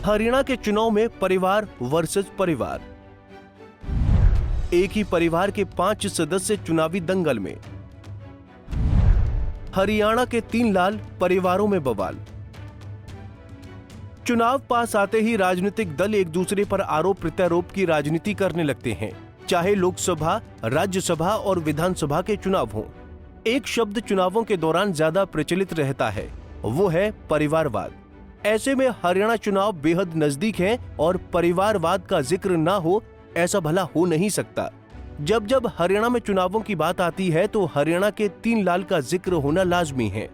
हरियाणा के चुनाव में परिवार वर्सेस परिवार। एक ही परिवार के 5 सदस्य चुनावी दंगल में। हरियाणा के 3 लाल परिवारों में बवाल। चुनाव पास आते ही राजनीतिक दल एक दूसरे पर आरोप प्रत्यारोप की राजनीति करने लगते हैं, चाहे लोकसभा, राज्यसभा और विधानसभा के चुनाव हों। एक शब्द चुनावों के दौरान ज्यादा प्रचलित रहता है, वो है परिवारवाद। ऐसे में हरियाणा चुनाव बेहद नजदीक है और परिवारवाद का जिक्र ना हो ऐसा भला हो नहीं सकता। जब जब हरियाणा में चुनावों की बात आती है तो हरियाणा के 3 लाल का जिक्र होना लाजमी है।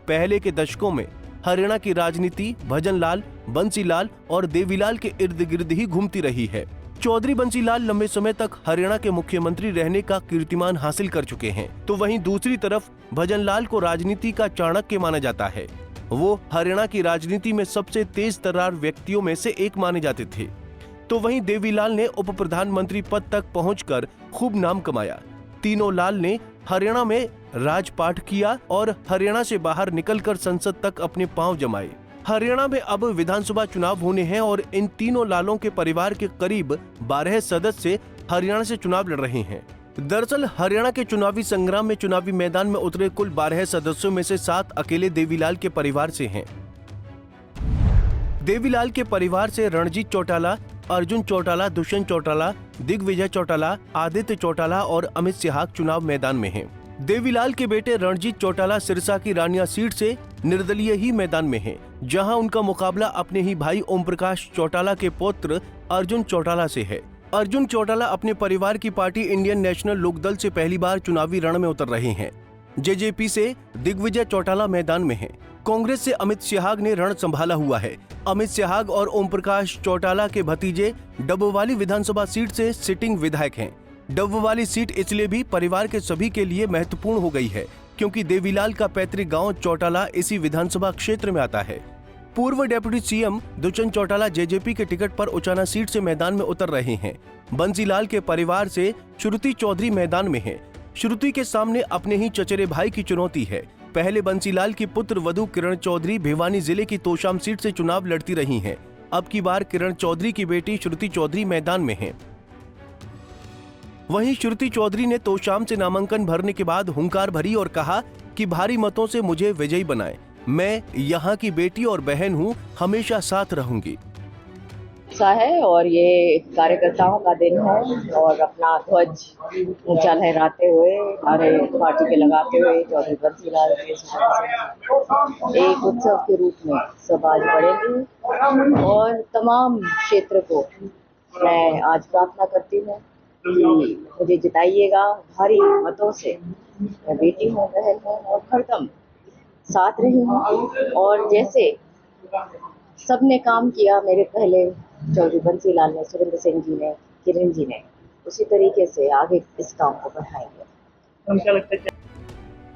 पहले के दशकों में हरियाणा की राजनीति भजनलाल, बंसीलाल और देवीलाल के इर्द गिर्द ही घूमती रही है। चौधरी बंसीलाल लंबे समय तक हरियाणा के मुख्यमंत्री रहने का कीर्तिमान हासिल कर चुके हैं, तो वहीं दूसरी तरफ भजनलाल को राजनीति का चाणक्य माना जाता है। वो हरियाणा की राजनीति में सबसे तेज तर्रार व्यक्तियों में से एक माने जाते थे। तो वहीं देवीलाल ने उप प्रधानमंत्री पद तक पहुंचकर खूब नाम कमाया। तीनों लाल ने हरियाणा में राजपाट किया और हरियाणा से बाहर निकलकर संसद तक अपने पांव जमाए। हरियाणा में अब विधानसभा चुनाव होने हैं और इन तीनों लालों के परिवार के करीब 12 सदस्य हरियाणा से चुनाव लड़ रहे हैं। दरअसल हरियाणा के चुनावी संग्राम में चुनावी मैदान में उतरे कुल 12 सदस्यों में से 7 अकेले देवीलाल के परिवार से हैं। देवीलाल के परिवार से रणजीत चौटाला, अर्जुन चौटाला, दुष्यंत चौटाला, दिग्विजय चौटाला, आदित्य चौटाला और अमित सिहाग चुनाव मैदान में हैं। देवीलाल के बेटे रणजीत चौटाला सिरसा की रानिया सीट से निर्दलीय ही मैदान में हैं, जहां उनका मुकाबला अपने ही भाई ओम प्रकाश चौटाला के पुत्र अर्जुन चौटाला से है। अर्जुन चौटाला अपने परिवार की पार्टी इंडियन नेशनल लोकदल से पहली बार चुनावी रण में उतर रहे हैं। जेजेपी से दिग्विजय चौटाला मैदान में हैं। कांग्रेस से अमित सिहाग ने रण संभाला हुआ है। अमित सिहाग और ओम प्रकाश चौटाला के भतीजे डबवाली विधानसभा सीट से सिटिंग विधायक हैं। डबवाली सीट इसलिए भी परिवार के सभी के लिए महत्वपूर्ण हो गई है क्योंकि देवीलाल का पैतृक गांव चौटाला इसी विधानसभा क्षेत्र में आता है। पूर्व deputy CM Dushyant Chautala JJP के टिकट पर उचाना सीट से मैदान में उतर रहे हैं। बंसीलाल के परिवार से श्रुति चौधरी मैदान में है। श्रुति के सामने अपने ही चचेरे भाई की चुनौती है। पहले बंसीलाल की पुत्र वधू किरण चौधरी भिवानी जिले की तोशाम सीट से चुनाव लड़ती रही हैं। अब की बार किरण चौधरी की बेटी श्रुति चौधरी मैदान में है। वहीं श्रुति चौधरी ने तोशाम से नामांकन भरने के बाद हुंकार भरी और कहा कि भारी मतों से मुझे विजयी बनाएं। मैं यहाँ की बेटी और बहन हूँ, हमेशा साथ रहूंगी। है और ये कार्यकर्ताओं का दिन है और अपना ध्वज ऊंचा लहराते हुए हमारे पार्टी पे लगाते हुए चौधरी बंसीलाल के एक उत्सव के रूप में सब आज बढ़ेंगे और तमाम क्षेत्र को मैं आज प्रार्थना करती हूँ कि मुझे जिताइएगा भारी मतों से। मैं बेटी हूँ, बहन हूँ और हरदम साथ रही हूँ और जैसे सबने काम किया मेरे पहले चौधरी बंसीलाल ने, सुरेंद्र सिंह जी ने, किरण जी ने, उसी तरीके से आगे इस काम को बढ़ाएंगे।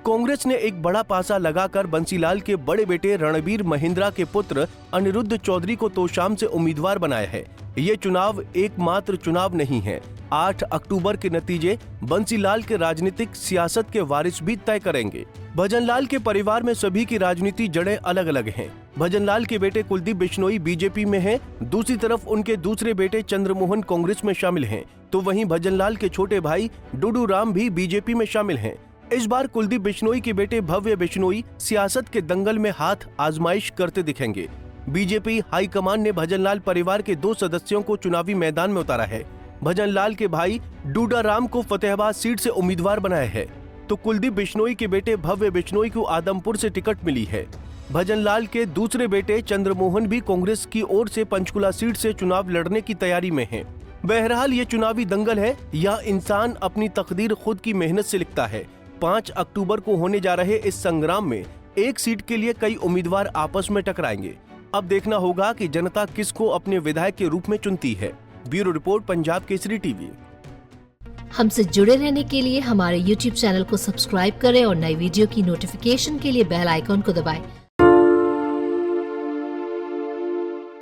कांग्रेस ने एक बड़ा पासा लगाकर बंसीलाल के बड़े बेटे रणबीर महिंद्रा के पुत्र अनिरुद्ध चौधरी को तोशाम से उम्मीदवार बनाया है। ये चुनाव एकमात्र चुनाव नहीं है। 8 अक्टूबर के नतीजे बंसीलाल के राजनीतिक सियासत के वारिस भी तय करेंगे। भजनलाल के परिवार में सभी की राजनीति जड़ें अलग अलग हैं। भजनलाल के बेटे कुलदीप बिश्नोई बीजेपी में हैं, दूसरी तरफ उनके दूसरे बेटे चंद्रमोहन कांग्रेस में शामिल हैं, तो वहीं भजनलाल के छोटे भाई डूडू राम भी बीजेपी में शामिल हैं। इस बार कुलदीप बिश्नोई के बेटे भव्य बिश्नोई सियासत के दंगल में हाथ आजमाइश करते दिखेंगे। बीजेपी हाईकमान ने भजनलाल परिवार के 2 सदस्यों को चुनावी मैदान में उतारा है। भजनलाल के भाई डूडा राम को फतेहाबाद सीट से उम्मीदवार बनाया है, तो कुलदीप बिश्नोई के बेटे भव्य बिश्नोई को आदमपुर से टिकट मिली है। भजनलाल के दूसरे बेटे चंद्रमोहन भी कांग्रेस की ओर से पंचकुला सीट से चुनाव लड़ने की तैयारी में हैं। बहरहाल ये चुनावी दंगल है या इंसान अपनी तकदीर खुद की मेहनत से लिखता है। 5 अक्टूबर को होने जा रहे इस संग्राम में एक सीट के लिए कई उम्मीदवार आपस में टकराएंगे। अब देखना होगा कि जनता किसको अपने विधायक के रूप में चुनती है। Bureau report, Punjab Kesari TV. हमसे जुड़े रहने के लिए हमारे YouTube चैनल को सब्सक्राइब करें और नई वीडियो की नोटिफिकेशन के लिए बेल आइकॉन को दबाएं।